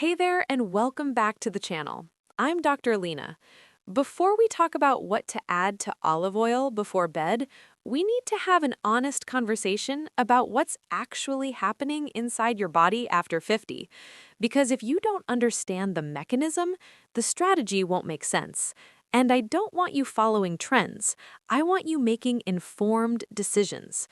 Hey there, and welcome back to the channel. I'm Dr. Lena. Before we talk about what to add to olive oil before bed, we need to have an honest conversation about what's actually happening inside your body after 50. Because if you don't understand the mechanism, the strategy won't make sense. And I don't want you following trends. I want you making informed decisions.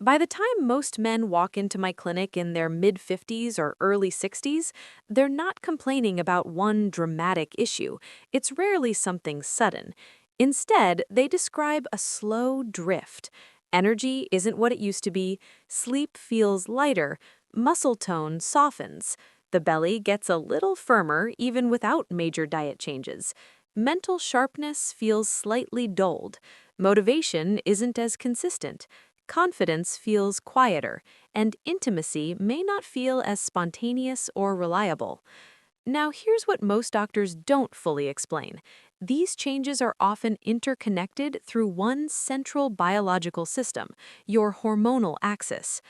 By the time most men walk into my clinic in their mid-50s or early 60s, they're not complaining about one dramatic issue. It's rarely something sudden. Instead, they describe a slow drift. Energy isn't what it used to be, sleep feels lighter, muscle tone softens, the belly gets a little firmer even without major diet changes. Mental sharpness feels slightly dulled. Motivation isn't as consistent. Confidence feels quieter, and intimacy may not feel as spontaneous or reliable. Now, here's what most doctors don't fully explain. These changes are often interconnected through one central biological system, your hormonal axis.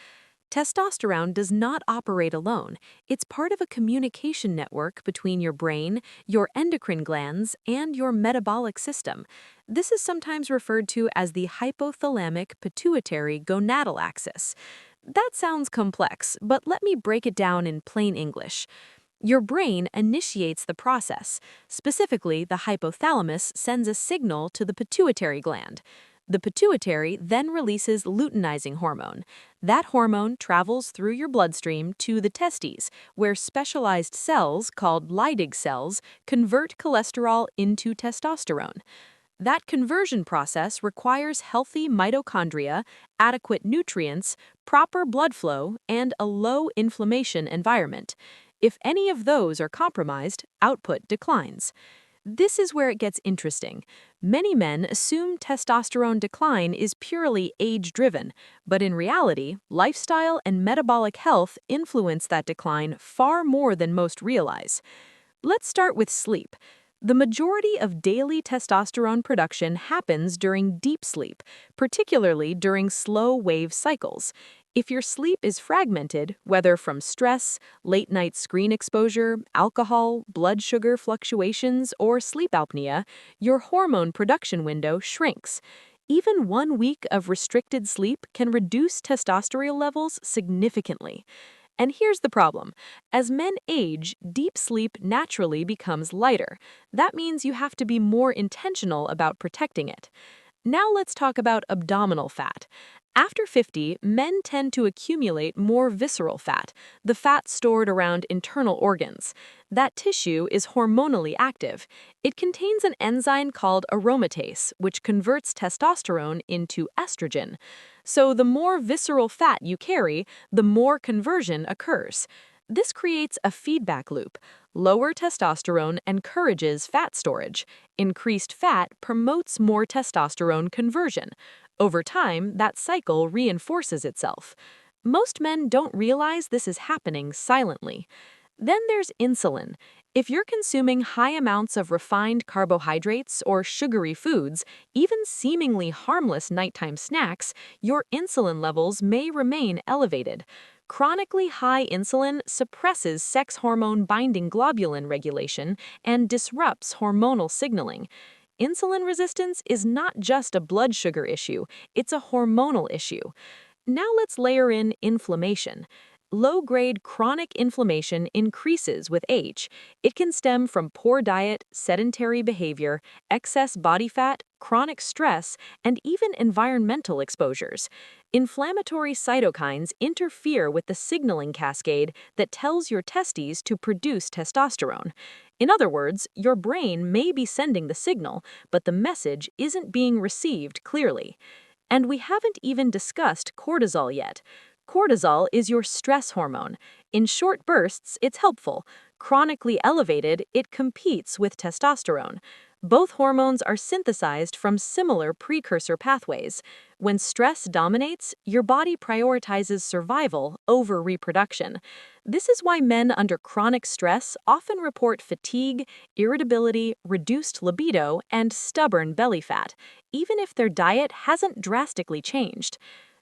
Testosterone does not operate alone. It's part of a communication network between your brain, your endocrine glands, and your metabolic system. This is sometimes referred to as the hypothalamic pituitary gonadal axis. That sounds complex, but let me break it down in plain English. Your brain initiates the process. Specifically, the hypothalamus sends a signal to the pituitary gland. The pituitary then releases luteinizing hormone. That hormone travels through your bloodstream to the testes, where specialized cells called Leydig cells convert cholesterol into testosterone. That conversion process requires healthy mitochondria, adequate nutrients, proper blood flow, and a low inflammation environment. If any of those are compromised, output declines. This is where it gets interesting. Many men assume testosterone decline is purely age-driven, but in reality, lifestyle and metabolic health influence that decline far more than most realize. Let's start with sleep. The majority of daily testosterone production happens during deep sleep, particularly during slow-wave cycles. If your sleep is fragmented, whether from stress, late-night screen exposure, alcohol, blood sugar fluctuations, or sleep apnea, your hormone production window shrinks. Even 1 week of restricted sleep can reduce testosterone levels significantly. And here's the problem. As men age, deep sleep naturally becomes lighter. That means you have to be more intentional about protecting it. Now let's talk about abdominal fat. After 50, men tend to accumulate more visceral fat, the fat stored around internal organs. That tissue is hormonally active. It contains an enzyme called aromatase, which converts testosterone into estrogen. So the more visceral fat you carry, the more conversion occurs. This creates a feedback loop. Lower testosterone encourages fat storage. Increased fat promotes more testosterone conversion. Over time, that cycle reinforces itself. Most men don't realize this is happening silently. Then there's insulin. If you're consuming high amounts of refined carbohydrates or sugary foods, even seemingly harmless nighttime snacks, your insulin levels may remain elevated. Chronically high insulin suppresses sex hormone binding globulin regulation and disrupts hormonal signaling. Insulin resistance is not just a blood sugar issue, it's a hormonal issue. Now let's layer in inflammation. Low-grade chronic inflammation increases with age. It can stem from poor diet, sedentary behavior, excess body fat, chronic stress, and even environmental exposures. Inflammatory cytokines interfere with the signaling cascade that tells your testes to produce testosterone. In other words, your brain may be sending the signal, but the message isn't being received clearly. And we haven't even discussed cortisol yet. Cortisol is your stress hormone. In short bursts, it's helpful. Chronically elevated, it competes with testosterone. Both hormones are synthesized from similar precursor pathways. When stress dominates, your body prioritizes survival over reproduction. This is why men under chronic stress often report fatigue, irritability, reduced libido, and stubborn belly fat, even if their diet hasn't drastically changed.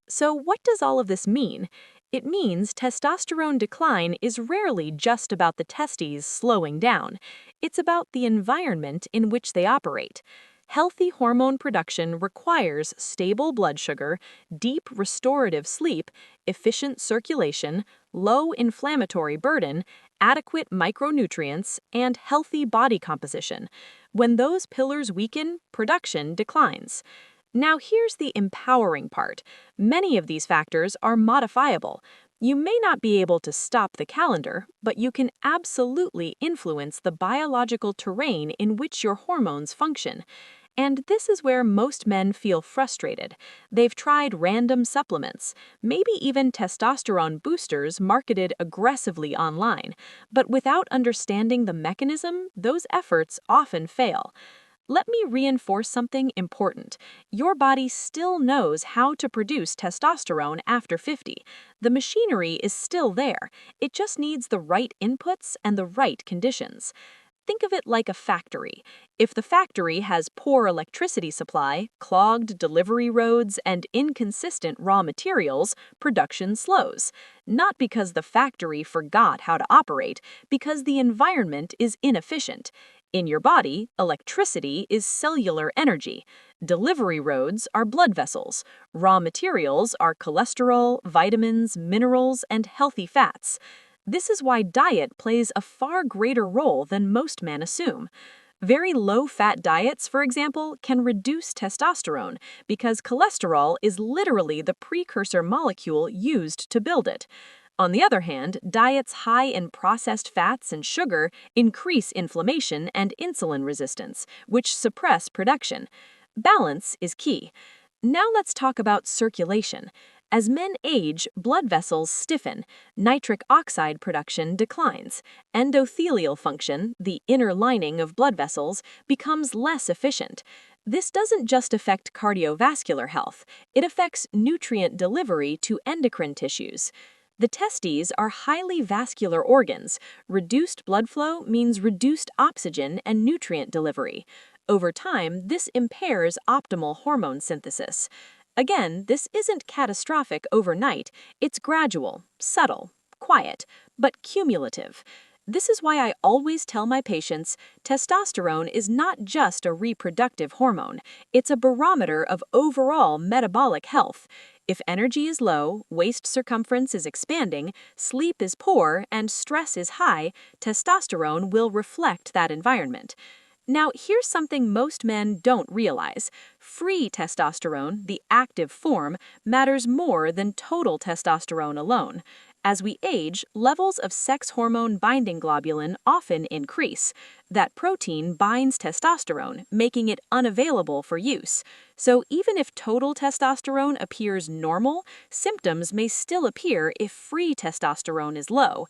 So what does all of this mean? It means testosterone decline is rarely just about the testes slowing down. It's about the environment in which they operate. Healthy hormone production requires stable blood sugar, deep restorative sleep, efficient circulation, low inflammatory burden, adequate micronutrients, and healthy body composition. When those pillars weaken, production declines. Now, here's the empowering part. Many of these factors are modifiable. You may not be able to stop the calendar, but you can absolutely influence the biological terrain in which your hormones function. And this is where most men feel frustrated. They've tried random supplements, maybe even testosterone boosters marketed aggressively online, but without understanding the mechanism, those efforts often fail. Let me reinforce something important. Your body still knows how to produce testosterone after 50. The machinery is still there. It just needs the right inputs and the right conditions. Think of it like a factory. If the factory has poor electricity supply, clogged delivery roads, and inconsistent raw materials, production slows. Not because the factory forgot how to operate, because the environment is inefficient. In your body, electricity is cellular energy. Delivery roads are blood vessels. Raw materials are cholesterol, vitamins, minerals, and healthy fats. This is why diet plays a far greater role than most men assume. Very low-fat diets, for example, can reduce testosterone because cholesterol is literally the precursor molecule used to build it. On the other hand, diets high in processed fats and sugar increase inflammation and insulin resistance, which suppress production. Balance is key. Now let's talk about circulation. As men age, blood vessels stiffen, nitric oxide production declines, endothelial function, the inner lining of blood vessels, becomes less efficient. This doesn't just affect cardiovascular health, it affects nutrient delivery to endocrine tissues. The testes are highly vascular organs. Reduced blood flow means reduced oxygen and nutrient delivery. Over time, this impairs optimal hormone synthesis. Again, this isn't catastrophic overnight. It's gradual, subtle, quiet, but cumulative. This is why I always tell my patients testosterone is not just a reproductive hormone, it's a barometer of overall metabolic health. If energy is low, waist circumference is expanding, sleep is poor, and stress is high, testosterone will reflect that environment. Now, here's something most men don't realize. Free testosterone, the active form, matters more than total testosterone alone. As we age, levels of sex hormone binding globulin often increase. That protein binds testosterone, making it unavailable for use. So even if total testosterone appears normal, symptoms may still appear if free testosterone is low.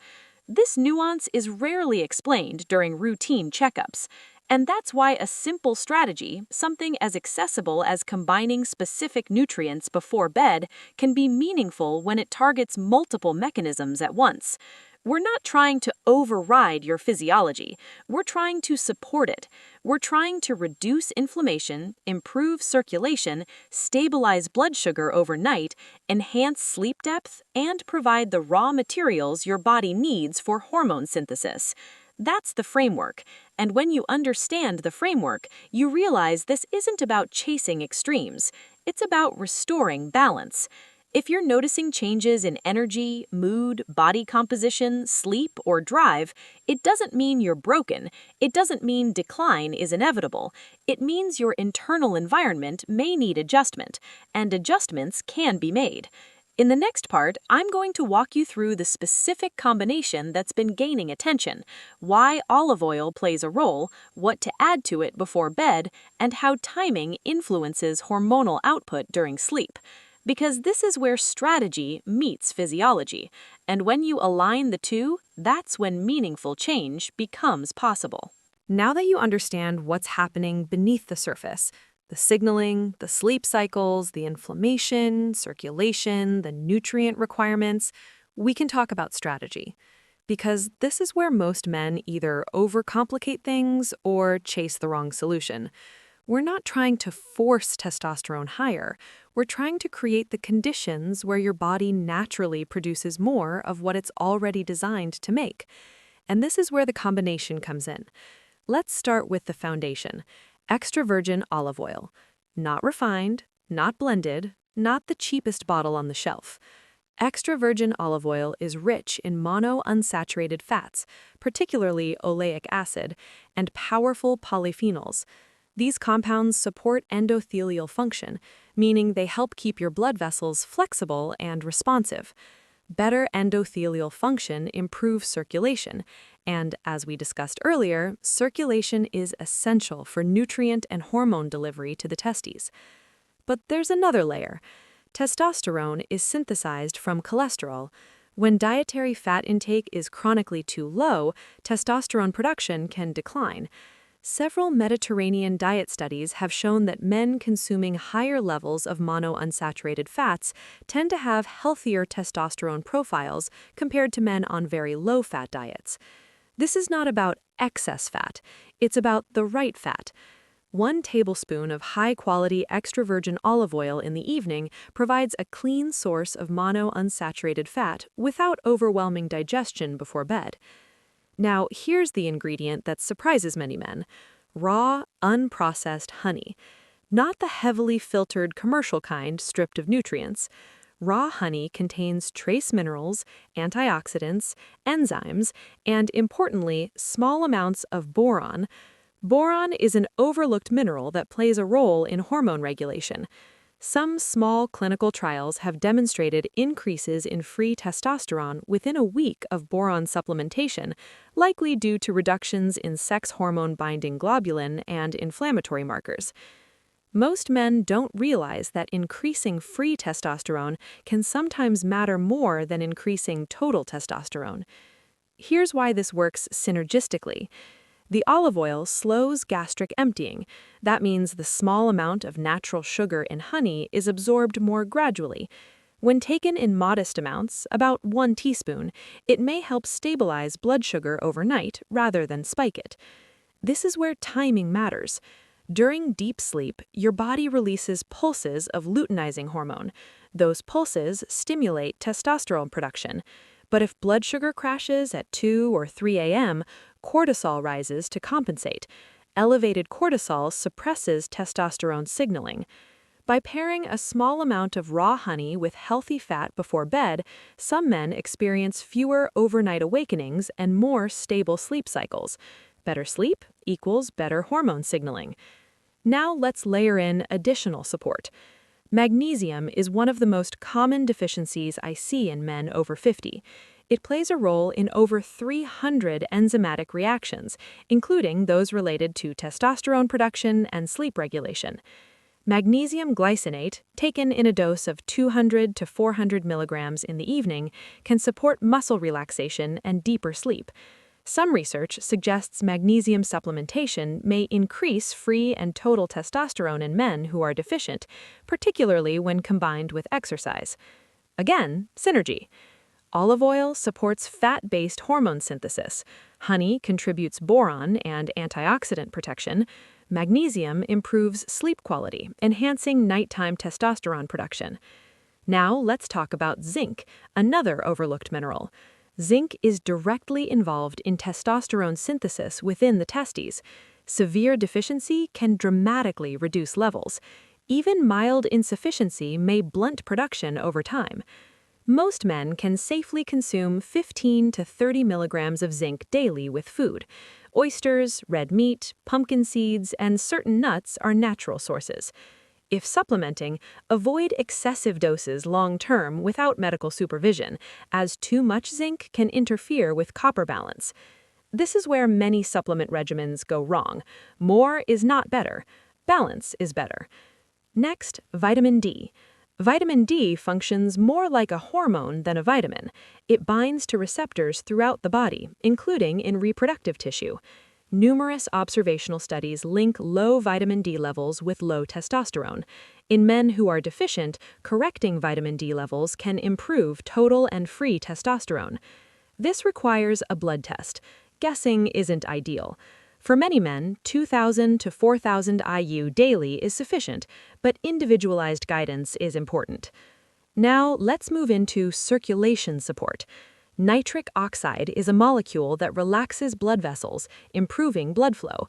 This nuance is rarely explained during routine checkups. And that's why a simple strategy, something as accessible as combining specific nutrients before bed, can be meaningful when it targets multiple mechanisms at once. We're not trying to override your physiology. We're trying to support it. We're trying to reduce inflammation, improve circulation, stabilize blood sugar overnight, enhance sleep depth, and provide the raw materials your body needs for hormone synthesis. That's the framework. And when you understand the framework, you realize this isn't about chasing extremes. It's about restoring balance. If you're noticing changes in energy, mood, body composition, sleep, or drive, it doesn't mean you're broken. It doesn't mean decline is inevitable. It means your internal environment may need adjustment, and adjustments can be made. In the next part, I'm going to walk you through the specific combination that's been gaining attention, why olive oil plays a role, what to add to it before bed, and how timing influences hormonal output during sleep. Because this is where strategy meets physiology, and when you align the two, that's when meaningful change becomes possible. Now that you understand what's happening beneath the surface, the signaling, the sleep cycles, the inflammation, circulation, the nutrient requirements, we can talk about strategy. Because this is where most men either overcomplicate things or chase the wrong solution. We're not trying to force testosterone higher. We're trying to create the conditions where your body naturally produces more of what it's already designed to make. And this is where the combination comes in. Let's start with the foundation: extra virgin olive oil. Not refined, not blended, not the cheapest bottle on the shelf. Extra virgin olive oil is rich in monounsaturated fats, particularly oleic acid, and powerful polyphenols. These compounds support endothelial function, meaning they help keep your blood vessels flexible and responsive. Better endothelial function improves circulation, and as we discussed earlier, circulation is essential for nutrient and hormone delivery to the testes. But there's another layer. Testosterone is synthesized from cholesterol. When dietary fat intake is chronically too low, testosterone production can decline. Several Mediterranean diet studies have shown that men consuming higher levels of monounsaturated fats tend to have healthier testosterone profiles compared to men on very low-fat diets. This is not about excess fat, it's about the right fat. 1 tablespoon of high-quality extra virgin olive oil in the evening provides a clean source of monounsaturated fat without overwhelming digestion before bed. Now, here's the ingredient that surprises many men: raw, unprocessed honey. Not the heavily filtered commercial kind stripped of nutrients. Raw honey contains trace minerals, antioxidants, enzymes, and, importantly, small amounts of boron. Boron is an overlooked mineral that plays a role in hormone regulation. Some small clinical trials have demonstrated increases in free testosterone within a week of boron supplementation, likely due to reductions in sex hormone-binding globulin and inflammatory markers. Most men don't realize that increasing free testosterone can sometimes matter more than increasing total testosterone. Here's why this works synergistically. The olive oil slows gastric emptying. That means the small amount of natural sugar in honey is absorbed more gradually. When taken in modest amounts, about 1 teaspoon, it may help stabilize blood sugar overnight rather than spike it. This is where timing matters. During deep sleep, your body releases pulses of luteinizing hormone. Those pulses stimulate testosterone production. But if blood sugar crashes at 2 or 3 a.m., cortisol rises to compensate. Elevated cortisol suppresses testosterone signaling. By pairing a small amount of raw honey with healthy fat before bed, some men experience fewer overnight awakenings and more stable sleep cycles. Better sleep equals better hormone signaling. Now let's layer in additional support. Magnesium is one of the most common deficiencies I see in men over 50. It plays a role in over 300 enzymatic reactions, including those related to testosterone production and sleep regulation. Magnesium glycinate, taken in a dose of 200 to 400 milligrams in the evening, can support muscle relaxation and deeper sleep. Some research suggests magnesium supplementation may increase free and total testosterone in men who are deficient, particularly when combined with exercise. Again, synergy. Olive oil supports fat-based hormone synthesis. Honey contributes boron and antioxidant protection. Magnesium improves sleep quality, enhancing nighttime testosterone production. Now let's talk about zinc, another overlooked mineral. Zinc is directly involved in testosterone synthesis within the testes. Severe deficiency can dramatically reduce levels. Even mild insufficiency may blunt production over time. Most men can safely consume 15 to 30 milligrams of zinc daily with food. Oysters, red meat, pumpkin seeds, and certain nuts are natural sources. If supplementing, avoid excessive doses long-term without medical supervision, as too much zinc can interfere with copper balance. This is where many supplement regimens go wrong. More is not better. Balance is better. Next, vitamin D. Vitamin D functions more like a hormone than a vitamin. It binds to receptors throughout the body, including in reproductive tissue. Numerous observational studies link low vitamin D levels with low testosterone. In men who are deficient, correcting vitamin D levels can improve total and free testosterone. This requires a blood test. Guessing isn't ideal. For many men, 2,000 to 4,000 IU daily is sufficient, but individualized guidance is important. Now, let's move into circulation support. Nitric oxide is a molecule that relaxes blood vessels, improving blood flow.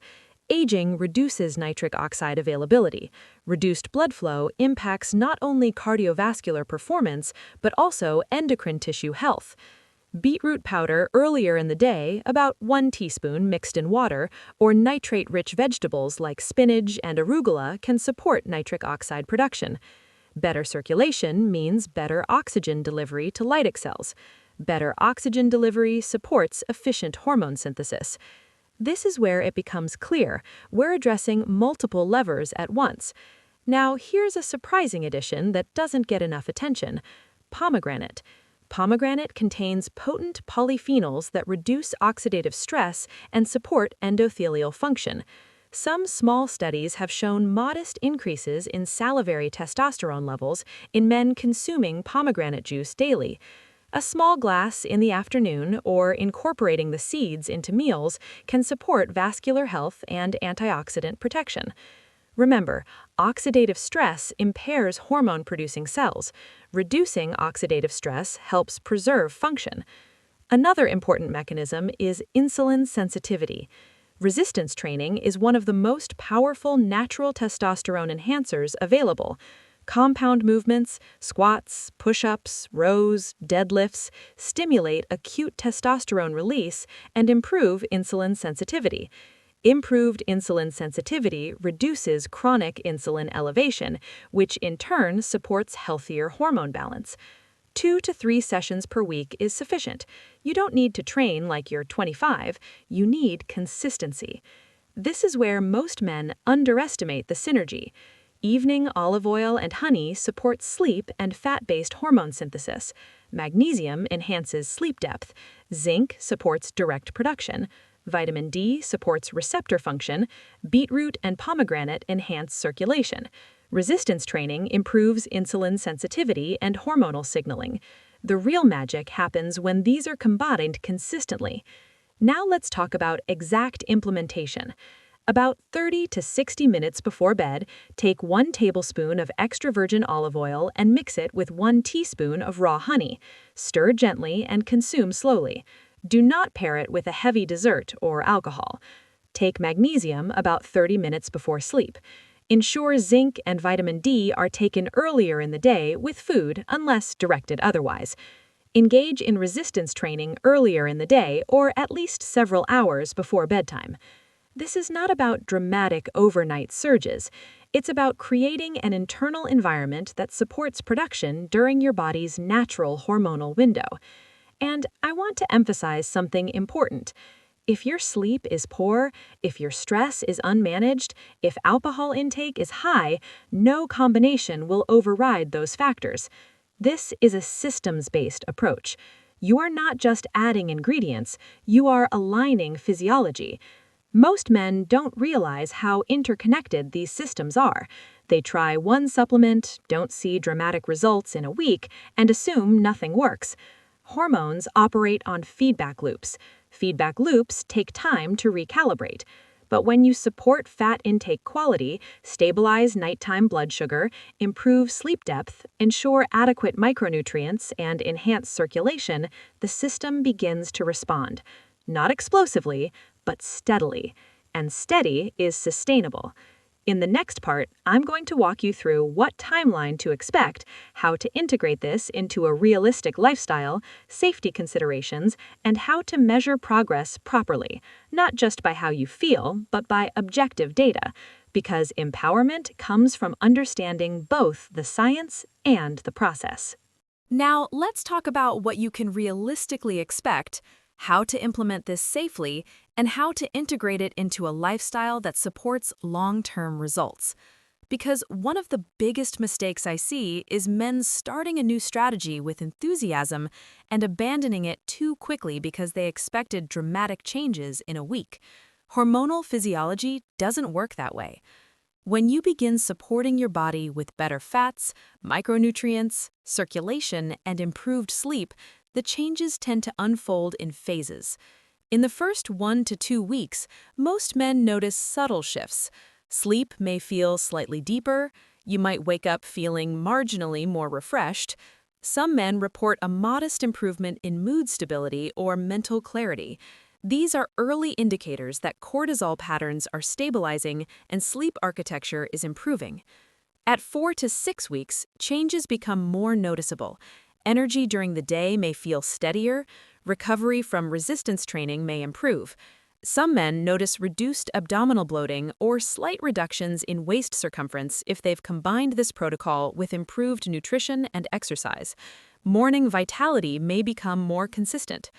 Aging reduces nitric oxide availability. Reduced blood flow impacts not only cardiovascular performance, but also endocrine tissue health. Beetroot powder earlier in the day, about 1 teaspoon mixed in water, or nitrate-rich vegetables like spinach and arugula can support nitric oxide production. Better circulation means better oxygen delivery to Leydig cells. Better oxygen delivery supports efficient hormone synthesis. This is where it becomes clear we're addressing multiple levers at once. Now, here's a surprising addition that doesn't get enough attention: pomegranate. Pomegranate contains potent polyphenols that reduce oxidative stress and support endothelial function. Some small studies have shown modest increases in salivary testosterone levels in men consuming pomegranate juice daily. A small glass in the afternoon or incorporating the seeds into meals can support vascular health and antioxidant protection. Remember, oxidative stress impairs hormone-producing cells. Reducing oxidative stress helps preserve function. Another important mechanism is insulin sensitivity. Resistance training is one of the most powerful natural testosterone enhancers available. Compound movements, squats, push-ups, rows, deadlifts stimulate acute testosterone release and improve insulin sensitivity. Improved insulin sensitivity reduces chronic insulin elevation, which in turn supports healthier hormone balance. 2 to 3 sessions per week is sufficient. You don't need to train like you're 25, you need consistency. This is where most men underestimate the synergy. Evening olive oil and honey support sleep and fat-based hormone synthesis. Magnesium enhances sleep depth. Zinc supports direct production. Vitamin D supports receptor function. Beetroot and pomegranate enhance circulation. Resistance training improves insulin sensitivity and hormonal signaling. The real magic happens when these are combined consistently. Now let's talk about exact implementation. About 30 to 60 minutes before bed, take 1 tablespoon of extra virgin olive oil and mix it with 1 teaspoon of raw honey. Stir gently and consume slowly. Do not pair it with a heavy dessert or alcohol. Take magnesium about 30 minutes before sleep. Ensure zinc and vitamin D are taken earlier in the day with food unless directed otherwise. Engage in resistance training earlier in the day or at least several hours before bedtime. This is not about dramatic overnight surges. It's about creating an internal environment that supports production during your body's natural hormonal window. And I want to emphasize something important. If your sleep is poor, if your stress is unmanaged, if alcohol intake is high, no combination will override those factors. This is a systems-based approach. You are not just adding ingredients, you are aligning physiology. Most men don't realize how interconnected these systems are. They try one supplement, don't see dramatic results in a week, and assume nothing works. Hormones operate on feedback loops. Feedback loops take time to recalibrate. But when you support fat intake quality, stabilize nighttime blood sugar, improve sleep depth, ensure adequate micronutrients, and enhance circulation, the system begins to respond. Not explosively, but steadily. And steady is sustainable. In the next part, I'm going to walk you through what timeline to expect, how to integrate this into a realistic lifestyle, safety considerations, and how to measure progress properly, not just by how you feel, but by objective data, because empowerment comes from understanding both the science and the process. Now, let's talk about what you can realistically expect, how to implement this safely, and how to integrate it into a lifestyle that supports long-term results. Because one of the biggest mistakes I see is men starting a new strategy with enthusiasm and abandoning it too quickly because they expected dramatic changes in a week. Hormonal physiology doesn't work that way. When you begin supporting your body with better fats, micronutrients, circulation, and improved sleep, the changes tend to unfold in phases. In the first 1 to 2 weeks, most men notice subtle shifts. Sleep may feel slightly deeper, you might wake up feeling marginally more refreshed. Some men report a modest improvement in mood stability or mental clarity. These are early indicators that cortisol patterns are stabilizing and sleep architecture is improving. At 4 to 6 weeks, changes become more noticeable. Energy during the day may feel steadier, recovery from resistance training may improve. Some men notice reduced abdominal bloating or slight reductions in waist circumference if they've combined this protocol with improved nutrition and exercise. Morning vitality may become more consistent.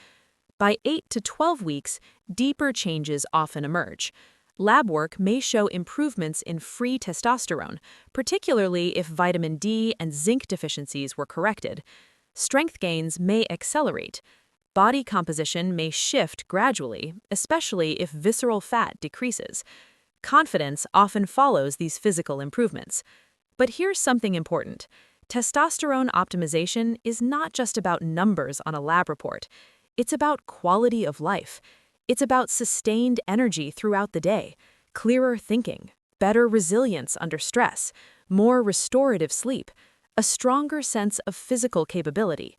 By 8 to 12 weeks, deeper changes often emerge. Lab work may show improvements in free testosterone, particularly if vitamin D and zinc deficiencies were corrected. Strength gains may accelerate. Body composition may shift gradually, especially if visceral fat decreases. Confidence often follows these physical improvements. But here's something important. Testosterone optimization is not just about numbers on a lab report. It's about quality of life. It's about sustained energy throughout the day, clearer thinking, better resilience under stress, more restorative sleep, a stronger sense of physical capability.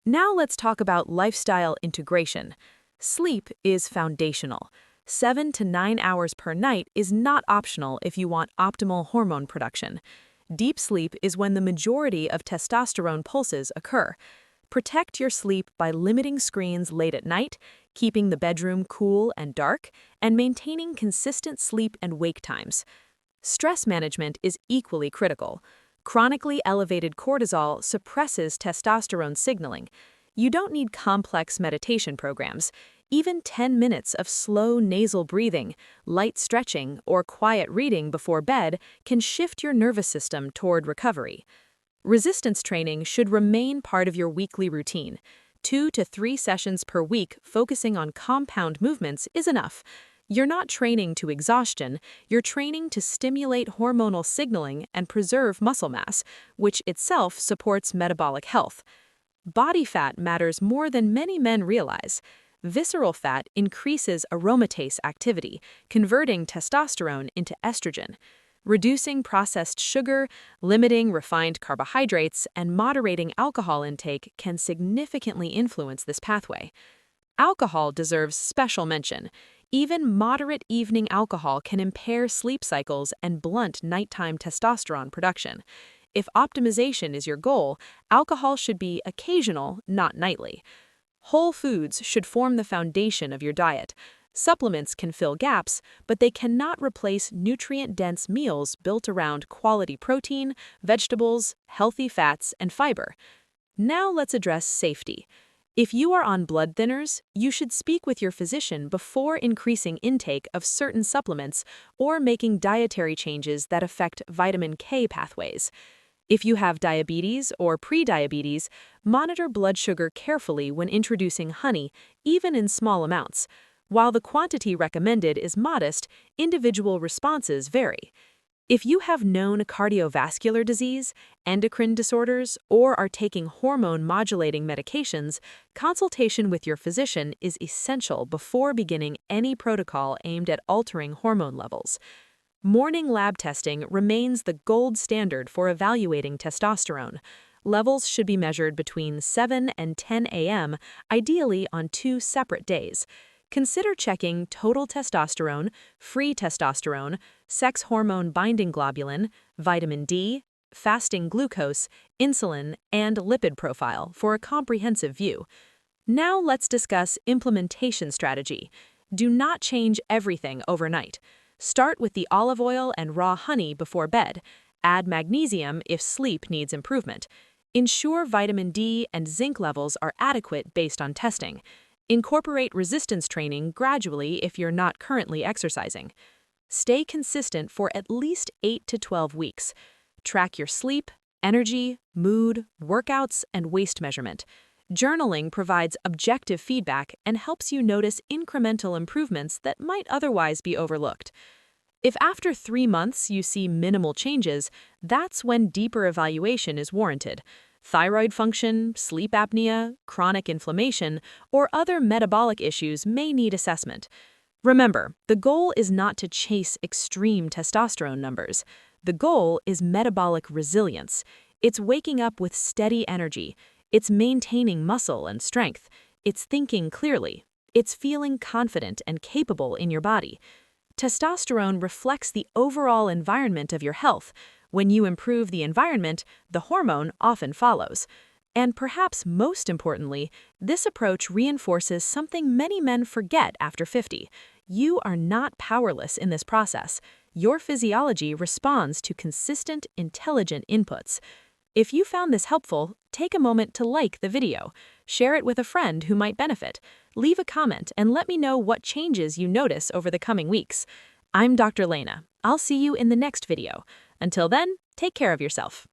Now let's talk about lifestyle integration. Sleep is foundational. 7 to 9 hours per night is not optional if you want optimal hormone production. Deep sleep is when the majority of testosterone pulses occur. Protect your sleep by limiting screens late at night, keeping the bedroom cool and dark, and maintaining consistent sleep and wake times. Stress management is equally critical. Chronically elevated cortisol suppresses testosterone signaling. You don't need complex meditation programs. Even 10 minutes of slow nasal breathing, light stretching, or quiet reading before bed can shift your nervous system toward recovery. Resistance training should remain part of your weekly routine. 2 to 3 sessions per week focusing on compound movements is enough. You're not training to exhaustion, you're training to stimulate hormonal signaling and preserve muscle mass, which itself supports metabolic health. Body fat matters more than many men realize. Visceral fat increases aromatase activity, converting testosterone into estrogen. Reducing processed sugar, limiting refined carbohydrates, and moderating alcohol intake can significantly influence this pathway. Alcohol deserves special mention. Even moderate evening alcohol can impair sleep cycles and blunt nighttime testosterone production. If optimization is your goal, alcohol should be occasional, not nightly. Whole foods should form the foundation of your diet. Supplements can fill gaps, but they cannot replace nutrient-dense meals built around quality protein, vegetables, healthy fats, and fiber. Now let's address safety. If you are on blood thinners, you should speak with your physician before increasing intake of certain supplements or making dietary changes that affect vitamin K pathways. If you have diabetes or prediabetes, monitor blood sugar carefully when introducing honey, even in small amounts. While the quantity recommended is modest, individual responses vary. If you have known cardiovascular disease, endocrine disorders, or are taking hormone-modulating medications, consultation with your physician is essential before beginning any protocol aimed at altering hormone levels. Morning lab testing remains the gold standard for evaluating testosterone. Levels should be measured between 7 and 10 a.m., ideally on 2 separate days. Consider checking total testosterone, free testosterone, sex hormone binding globulin, vitamin D, fasting glucose, insulin, and lipid profile for a comprehensive view. Now let's discuss implementation strategy. Do not change everything overnight. Start with the olive oil and raw honey before bed. Add magnesium if sleep needs improvement. Ensure vitamin D and zinc levels are adequate based on testing. Incorporate resistance training gradually if you're not currently exercising. Stay consistent for at least 8 to 12 weeks. Track your sleep, energy, mood, workouts, and waist measurement. Journaling provides objective feedback and helps you notice incremental improvements that might otherwise be overlooked. If after 3 months you see minimal changes, that's when deeper evaluation is warranted. Thyroid function, sleep apnea, chronic inflammation, or other metabolic issues may need assessment. Remember, the goal is not to chase extreme testosterone numbers. The goal is metabolic resilience. It's waking up with steady energy. It's maintaining muscle and strength. It's thinking clearly. It's feeling confident and capable in your body. Testosterone reflects the overall environment of your health. When you improve the environment, the hormone often follows. And perhaps most importantly, this approach reinforces something many men forget after 50. You are not powerless in this process. Your physiology responds to consistent, intelligent inputs. If you found this helpful, take a moment to like the video. Share it with a friend who might benefit. Leave a comment and let me know what changes you notice over the coming weeks. I'm Dr. Lena. I'll see you in the next video. Until then, take care of yourself.